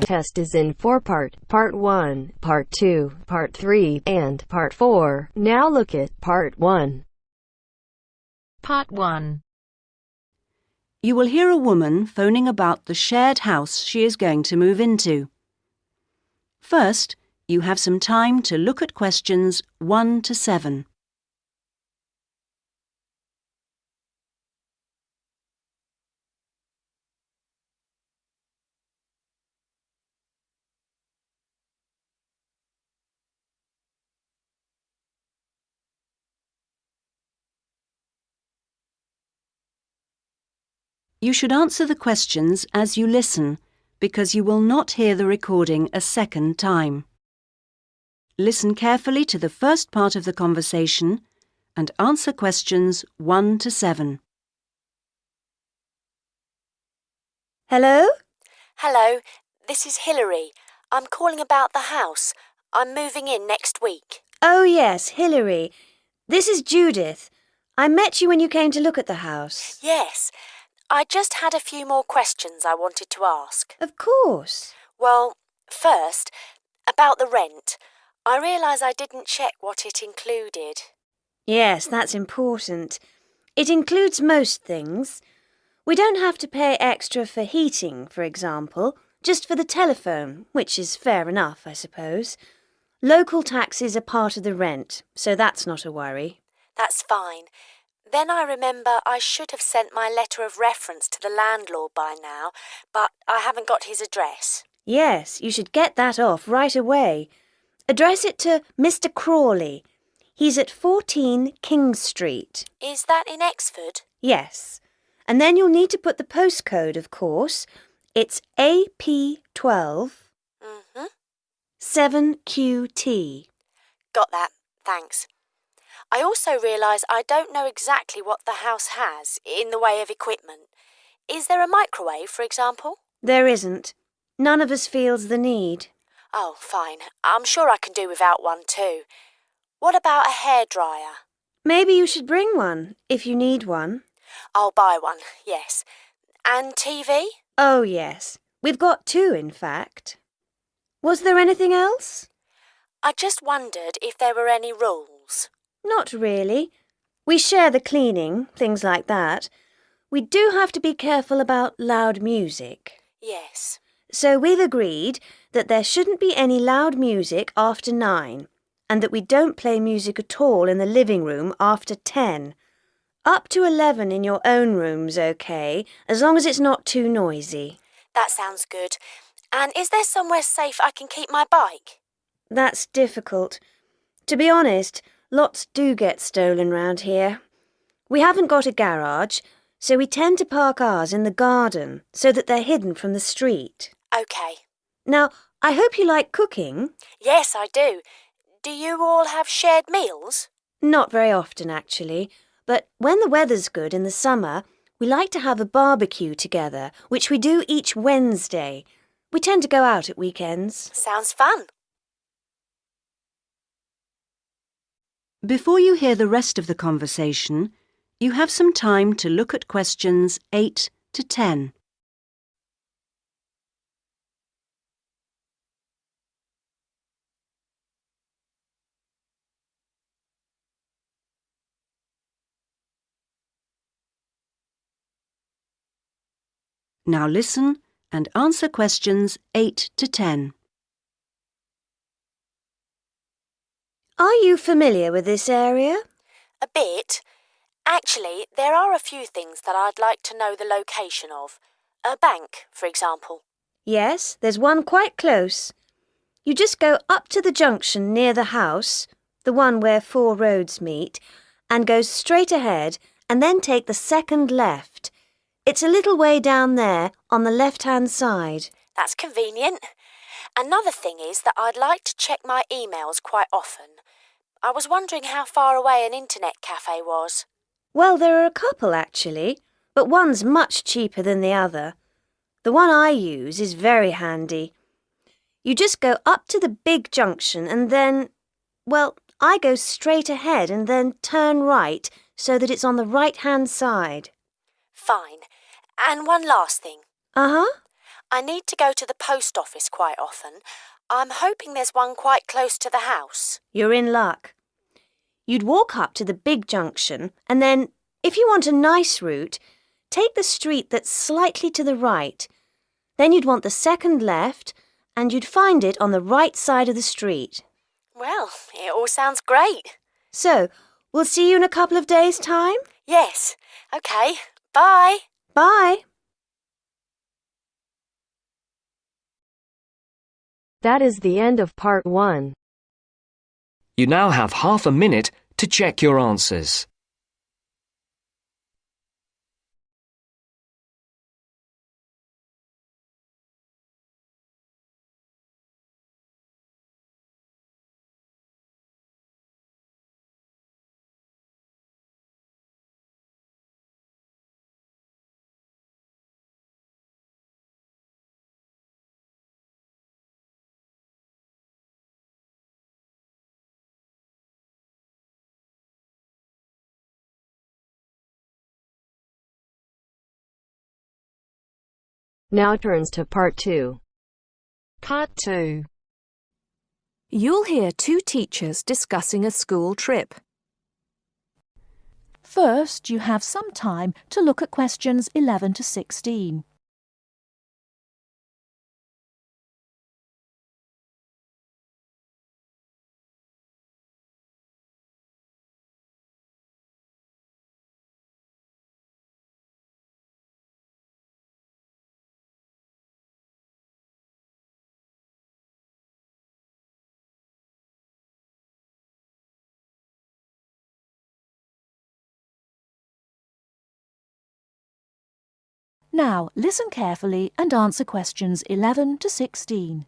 test is in 4 parts. Part 1, Part 2, Part 3, and Part 4. Now look at Part 1. Part 1. You will hear a woman phoning about the shared house she is going to move into. First, you have some time to look at questions 1 to 7. You should answer the questions as you listen, because you will not hear the recording a second time. Listen carefully to the first part of the conversation and answer questions 1 to 7. Hello? Hello, this is Hilary. I'm calling about the house. I'm moving in next week. Oh, yes, Hilary. This is Judith. I met you when you came to look at the house. Yes, I just had a few more questions I wanted to ask. Of course. Well, first, about the rent. I realise I didn't check what it included. Yes, that's important. It includes most things. We don't have to pay extra for heating, for example, just for the telephone, which is fair enough, I suppose. Local taxes are part of the rent, so that's not a worry. That's fine. Then I remember I should have sent my letter of reference to the landlord by now, but I haven't got his address. Yes, you should get that off right away. Address it to Mr. Crawley. He's at 14 King Street. Is that in Exford? Yes. And then you'll need to put the postcode, of course. It's AP12 7QT. Got that, thanks. I also realise I don't know exactly what the house has in the way of equipment. Is there a microwave, for example? There isn't. None of us feels the need. Oh, fine. I'm sure I can do without one too. What about a hairdryer? Maybe you should bring one, if you need one. I'll buy one, yes. And TV? Oh, yes. We've got 2, in fact. Was there anything else? I just wondered if there were any rules. Not really. We share the cleaning, things like that. We do have to be careful about loud music. Yes. So we've agreed that there shouldn't be any loud music after 9, and that we don't play music at all in the living room after 10. Up to 11 in your own room's okay, as long as it's not too noisy. That sounds good. And is there somewhere safe I can keep my bike? That's difficult. To be honest, lots do get stolen round here. We haven't got a garage, so we tend to park ours in the garden so that they're hidden from the street. OK. Now, I hope you like cooking. Yes, I do. Do you all have shared meals? Not very often, actually. But when the weather's good in the summer, we like to have a barbecue together, which we do each Wednesday. We tend to go out at weekends. Sounds fun. Before you hear the rest of the conversation, you have some time to look at questions 8 to 10. Now listen and answer questions 8 to 10. Are you familiar with this area? A bit. Actually, there are a few things that I'd like to know the location of. A bank, for example. Yes, there's one quite close. You just go up to the junction near the house, the one where 4 roads meet, and go straight ahead and then take the second left. It's a little way down there on the left-hand side. That's convenient. Another thing is that I'd like to check my emails quite often. I was wondering how far away an internet cafe was. Well, there are a couple actually, but one's much cheaper than the other. The one I use is very handy. You just go up to the big junction and then, well, I go straight ahead and then turn right so that it's on the right-hand side. Fine. And one last thing. Uh-huh. I need to go to the post office quite often. I'm hoping there's one quite close to the house. You're in luck. You'd walk up to the big junction and then, if you want a nice route, take the street that's slightly to the right. Then you'd want the second left and you'd find it on the right side of the street. Well, it all sounds great. So, we'll see you in a couple of days' time? Yes. OK. Bye. Bye. That is the end of part 1. You now have half a minute to check your answers. Now turns to part 2. Part 2. You'll hear two teachers discussing a school trip. First, you have some time to look at questions 11 to 16. Now, listen carefully and answer questions 11 to 16.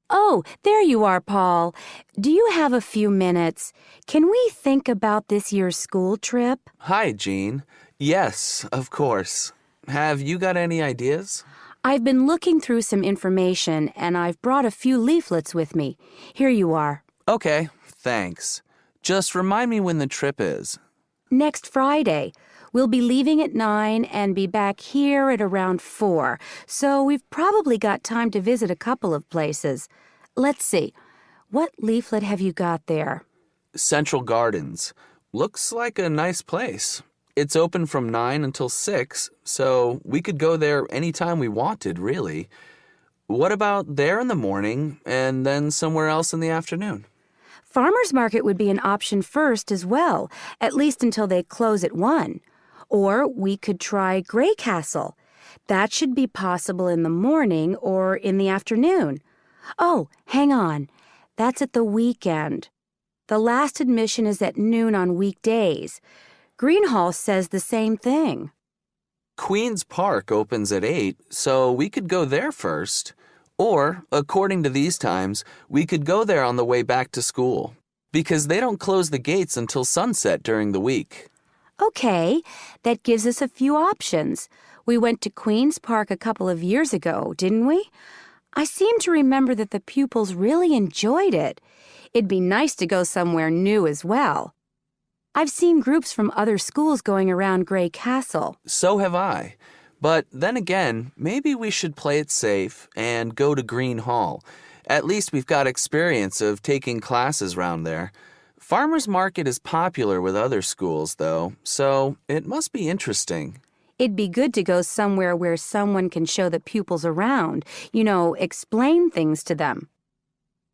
Oh, there you are, Paul. Do you have a few minutes? Can we think about this year's school trip? Hi, Jean. Yes, of course. Have you got any ideas? I've been looking through some information, and I've brought a few leaflets with me. Here you are. Okay, thanks. Just remind me when the trip is. Next Friday. We'll be leaving at 9 and be back here at around 4, so we've probably got time to visit a couple of places. Let's see. What leaflet have you got there? Central Gardens. Looks like a nice place. It's open from 9 until 6, so we could go there anytime we wanted, really. What about there in the morning and then somewhere else in the afternoon? Farmers Market would be an option first as well, at least until they close at 1. Or we could try Grey Castle. That should be possible in the morning or in the afternoon. Oh, hang on. That's at the weekend. The last admission is at noon on weekdays. Greenhall says the same thing. Queen's Park opens at 8, so we could go there first. Or, according to these times, we could go there on the way back to school, because they don't close the gates until sunset during the week. Okay, that gives us a few options. We went to Queen's Park a couple of years ago, didn't we? I seem to remember that the pupils really enjoyed it. It'd be nice to go somewhere new as well. I've seen groups from other schools going around Grey Castle. So have I. But then again, maybe we should play it safe and go to Green Hall. At least we've got experience of taking classes round there. Farmers Market is popular with other schools, though, so it must be interesting. It'd be good to go somewhere where someone can show the pupils around, explain things to them.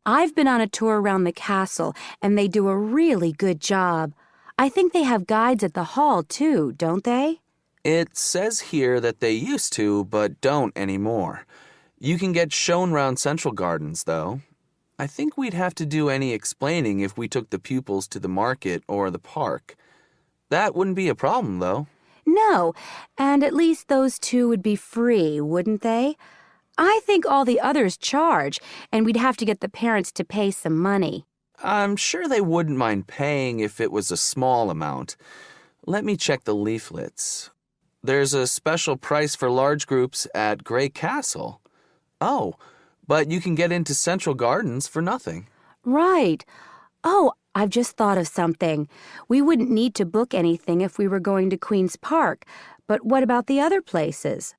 I've been on a tour around the castle, and they do a really good job. I think they have guides at the hall, too, don't they? It says here that they used to, but don't anymore. You can get shown round Central Gardens, though. I think we'd have to do any explaining if we took the pupils to the market or the park. That wouldn't be a problem, though. No, and at least those two would be free, wouldn't they? I think all the others charge, and we'd have to get the parents to pay some money. I'm sure they wouldn't mind paying if it was a small amount. Let me check the leaflets. There's a special price for large groups at Grey Castle. Oh, but you can get into Central Gardens for nothing. Right. Oh, I've just thought of something. We wouldn't need to book anything if we were going to Queen's Park, But what about the other places?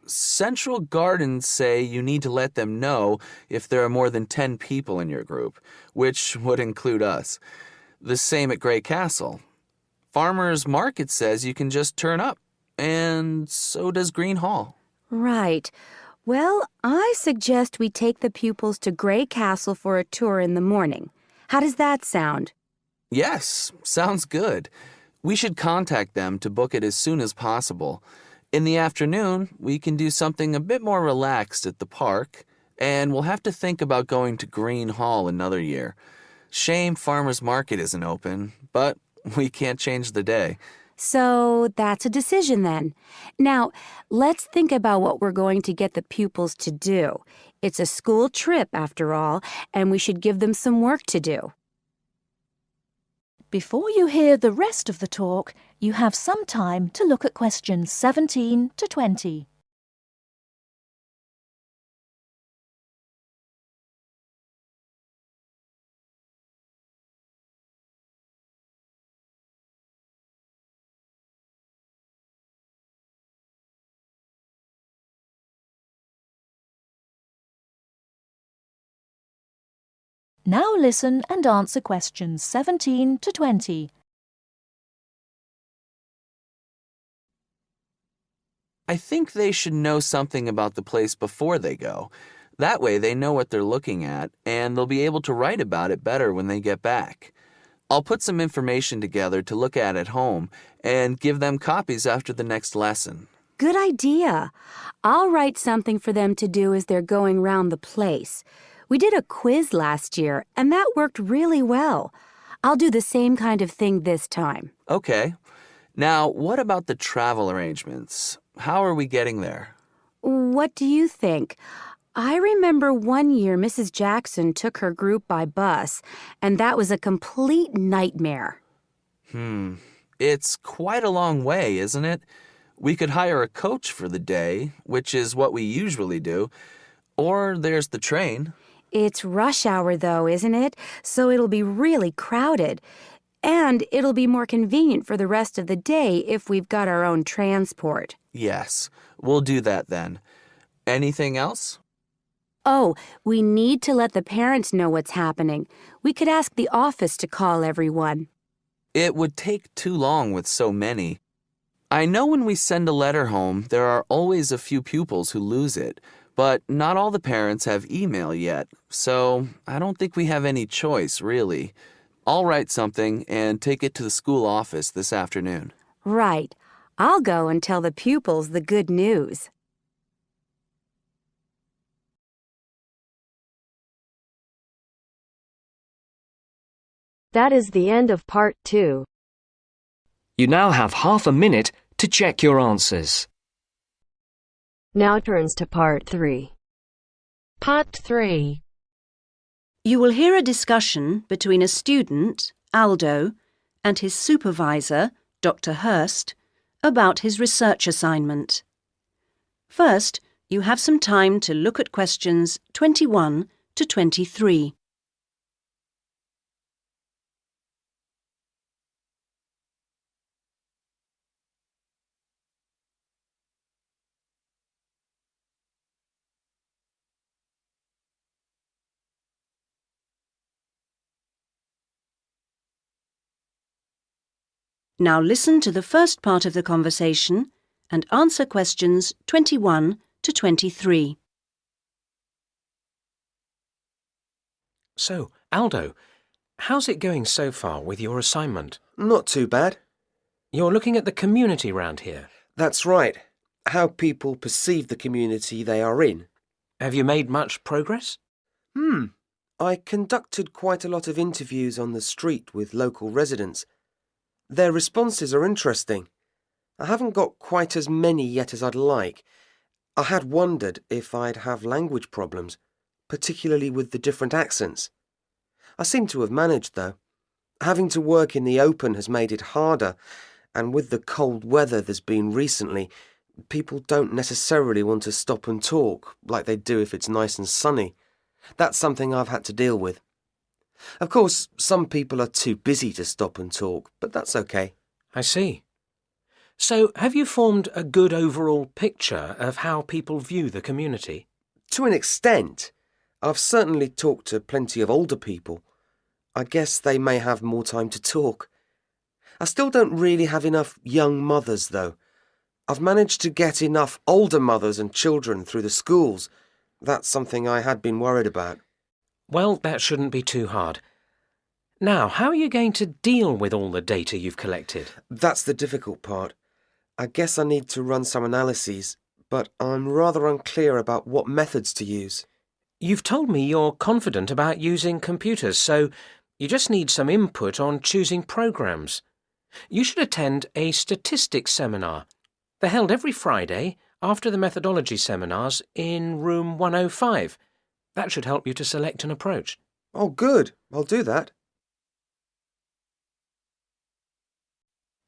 Central Gardens say you need to let them know if there are more than 10 people in your group, which would include us. The same at Grey Castle. Farmers Market says you can just turn up, and so does Green Hall. Right. Well, I suggest we take the pupils to Grey Castle for a tour in the morning. How does that sound? Yes, sounds good. We should contact them to book it as soon as possible. In the afternoon, we can do something a bit more relaxed at the park, and we'll have to think about going to Green Hall another year. Shame Farmers Market isn't open, but we can't change the day. So that's a decision then. Now, let's think about what we're going to get the pupils to do. It's a school trip, after all, and we should give them some work to do. Before you hear the rest of the talk, you have some time to look at questions 17 to 20. Now listen and answer questions 17 to 20. I think they should know something about the place before they go. That way they know what they're looking at, and they'll be able to write about it better when they get back. I'll put some information together to look at home and give them copies after the next lesson. Good idea. I'll write something for them to do as they're going round the place. We did a quiz last year, and that worked really well. I'll do the same kind of thing this time. Okay. Now, what about the travel arrangements? How are we getting there? What do you think? I remember one year Mrs. Jackson took her group by bus, and that was a complete nightmare. It's quite a long way, isn't it? We could hire a coach for the day, which is what we usually do, or there's the train. It's rush hour, though, isn't it? So it'll be really crowded. And it'll be more convenient for the rest of the day if we've got our own transport. Yes, we'll do that then. Anything else? Oh, we need to let the parents know what's happening. We could ask the office to call everyone. It would take too long with so many. I know when we send a letter home, there are always a few pupils who lose it. But not all the parents have email yet, so I don't think we have any choice, really. I'll write something and take it to the school office this afternoon. Right. I'll go and tell the pupils the good news. That is the end of part 2. You now have half a minute to check your answers. Now turns to part 3. Part 3. You will hear a discussion between a student, Aldo, and his supervisor, Dr. Hurst, about his research assignment. First, you have some time to look at questions 21 to 23. Now listen to the first part of the conversation and answer questions 21 to 23. So, Aldo, how's it going so far with your assignment? Not too bad. You're looking at the community round here. That's right. How people perceive the community they are in. Have you made much progress? I conducted quite a lot of interviews on the street with local residents. Their responses are interesting. I haven't got quite as many yet as I'd like. I had wondered if I'd have language problems, particularly with the different accents. I seem to have managed, though. Having to work in the open has made it harder, and with the cold weather there's been recently, people don't necessarily want to stop and talk like they do if it's nice and sunny. That's something I've had to deal with. Of course, some people are too busy to stop and talk, but that's okay. I see. So, have you formed a good overall picture of how people view the community? To an extent. I've certainly talked to plenty of older people. I guess they may have more time to talk. I still don't really have enough young mothers, though. I've managed to get enough older mothers and children through the schools. That's something I had been worried about. Well, that shouldn't be too hard. Now, how are you going to deal with all the data you've collected? That's the difficult part. I guess I need to run some analyses, but I'm rather unclear about what methods to use. You've told me you're confident about using computers, so you just need some input on choosing programs. You should attend a statistics seminar. They're held every Friday after the methodology seminars in room 105. That should help you to select an approach. Oh, good. I'll do that.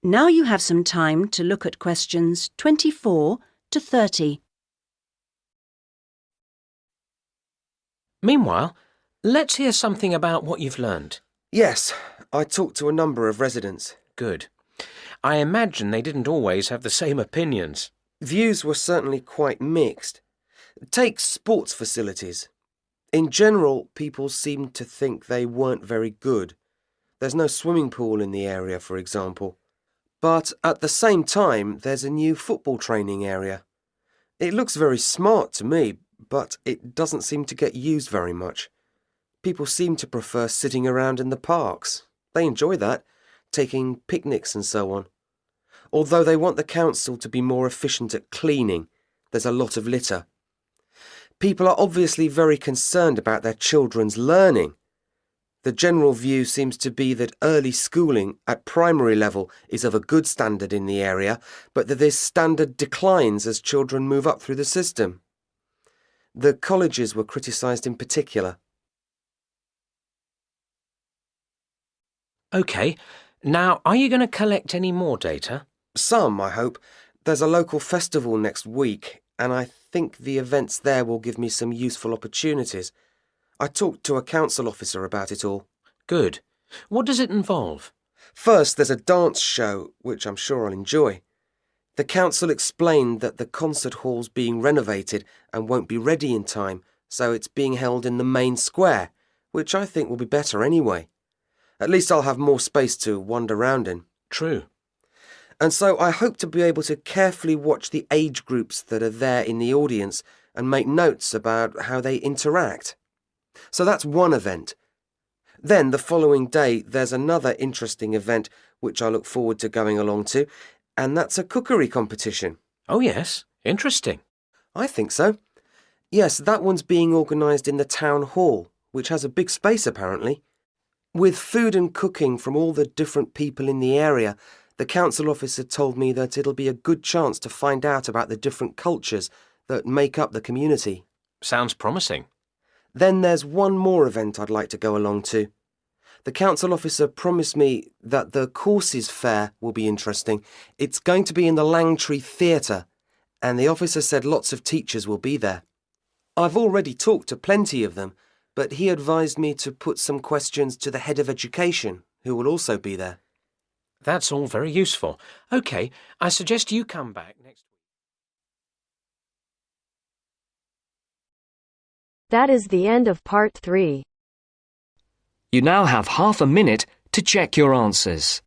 Now you have some time to look at questions 24 to 30. Meanwhile, let's hear something about what you've learned. Yes, I talked to a number of residents. Good. I imagine they didn't always have the same opinions. Views were certainly quite mixed. Take sports facilities. In general, people seemed to think they weren't very good. There's no swimming pool in the area, for example. But at the same time, there's a new football training area. It looks very smart to me, but it doesn't seem to get used very much. People seem to prefer sitting around in the parks. They enjoy that, taking picnics and so on. Although they want the council to be more efficient at cleaning, there's a lot of litter. People are obviously very concerned about their children's learning. The general view seems to be that early schooling at primary level is of a good standard in the area, but that this standard declines as children move up through the system. The colleges were criticised in particular. OK, now are you going to collect any more data? Some, I hope. There's a local festival next week, and I think the events there will give me some useful opportunities. I talked to a council officer about it all. Good. What does it involve? First, there's a dance show, which I'm sure I'll enjoy. The council explained that the concert hall's being renovated and won't be ready in time, so it's being held in the main square, which I think will be better anyway. At least I'll have more space to wander around in. True. And so I hope to be able to carefully watch the age groups that are there in the audience and make notes about how they interact. So that's one event. Then the following day there's another interesting event which I look forward to going along to, and that's a cookery competition. Oh yes, interesting. I think so. Yes, that one's being organised in the town hall, which has a big space apparently. With food and cooking from all the different people in the area, the council officer told me that it'll be a good chance to find out about the different cultures that make up the community. Sounds promising. Then there's one more event I'd like to go along to. The council officer promised me that the courses fair will be interesting. It's going to be in the Langtree Theatre, and the officer said lots of teachers will be there. I've already talked to plenty of them, but he advised me to put some questions to the head of education, who will also be there. That's all very useful. OK, I suggest you come back next week. That is the end of part 3. You now have half a minute to check your answers.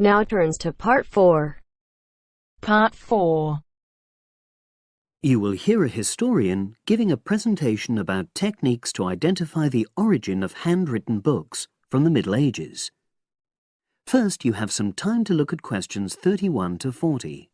Now turns to part 4. Part 4. You will hear a historian giving a presentation about techniques to identify the origin of handwritten books from the Middle Ages. First, you have some time to look at questions 31 to 40.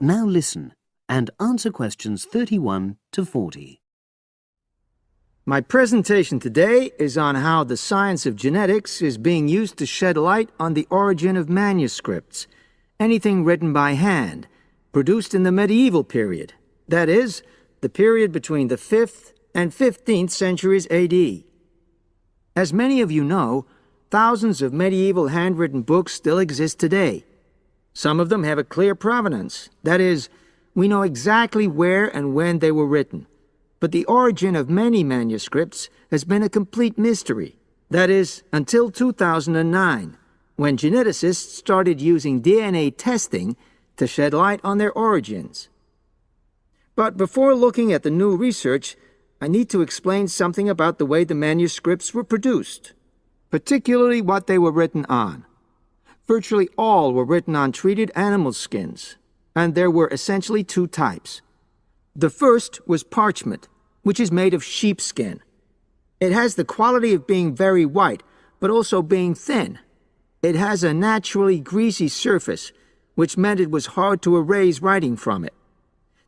Now listen and answer questions 31 to 40. My presentation today is on how the science of genetics is being used to shed light on the origin of manuscripts, anything written by hand, produced in the medieval period, that is, the period between the 5th and 15th centuries AD. As many of you know, thousands of medieval handwritten books still exist today. Some of them have a clear provenance, that is, we know exactly where and when they were written. But the origin of many manuscripts has been a complete mystery, that is, until 2009, when geneticists started using DNA testing to shed light on their origins. But before looking at the new research, I need to explain something about the way the manuscripts were produced, particularly what they were written on. Virtually all were written on treated animal skins, and there were essentially two types. The first was parchment, which is made of sheepskin. It has the quality of being very white, but also being thin. It has a naturally greasy surface, which meant it was hard to erase writing from it.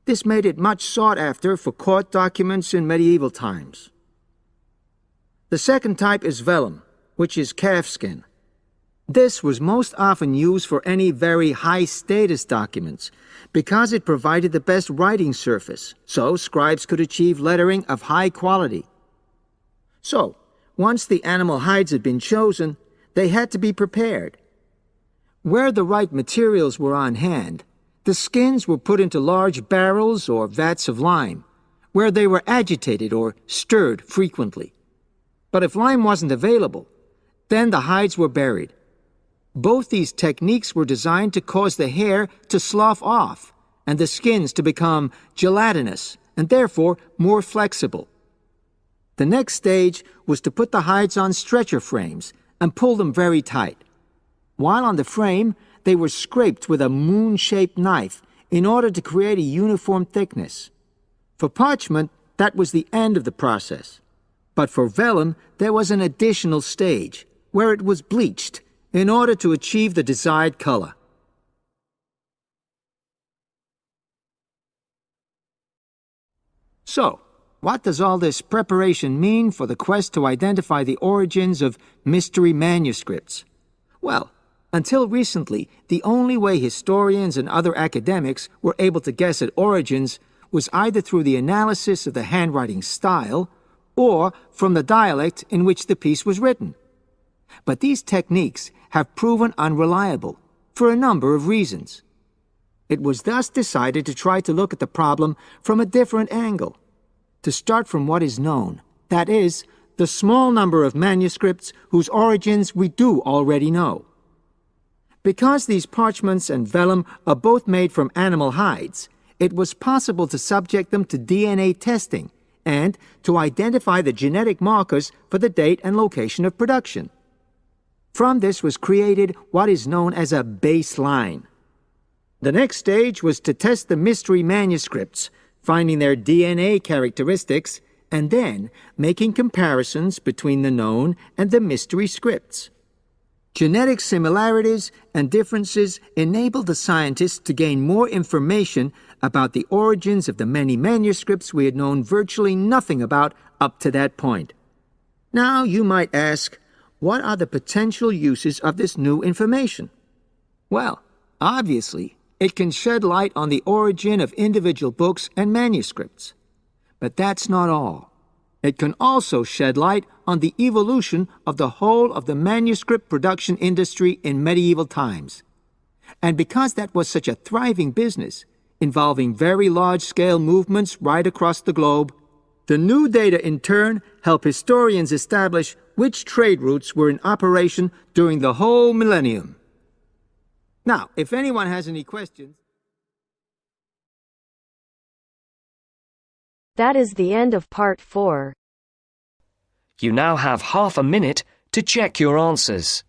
This made it much sought after for court documents in medieval times. The second type is vellum, which is calfskin. This was most often used for any very high-status documents because it provided the best writing surface, so scribes could achieve lettering of high quality. So, once the animal hides had been chosen, they had to be prepared. Where the right materials were on hand, the skins were put into large barrels or vats of lime, where they were agitated or stirred frequently. But if lime wasn't available, then the hides were buried. Both these techniques were designed to cause the hair to slough off and the skins to become gelatinous and therefore more flexible. The next stage was to put the hides on stretcher frames and pull them very tight. While on the frame, they were scraped with a moon-shaped knife in order to create a uniform thickness. For parchment, that was the end of the process. But for vellum, there was an additional stage, where it was bleached in order to achieve the desired color. So, what does all this preparation mean for the quest to identify the origins of mystery manuscripts? Well, until recently, the only way historians and other academics were able to guess at origins was either through the analysis of the handwriting style or from the dialect in which the piece was written. But these techniques have proven unreliable for a number of reasons. It was thus decided to try to look at the problem from a different angle, to start from what is known, that is, the small number of manuscripts whose origins we do already know. Because these parchments and vellum are both made from animal hides, it was possible to subject them to DNA testing and to identify the genetic markers for the date and location of production. From this was created what is known as a baseline. The next stage was to test the mystery manuscripts, finding their DNA characteristics, and then making comparisons between the known and the mystery scripts. Genetic similarities and differences enabled the scientists to gain more information about the origins of the many manuscripts we had known virtually nothing about up to that point. Now you might ask, what are the potential uses of this new information? Well, obviously, it can shed light on the origin of individual books and manuscripts. But that's not all. It can also shed light on the evolution of the whole of the manuscript production industry in medieval times. And because that was such a thriving business, involving very large-scale movements right across the globe. The new data, in turn, help historians establish which trade routes were in operation during the whole millennium. Now, if anyone has any questions... That is the end of Part 4. You now have half a minute to check your answers.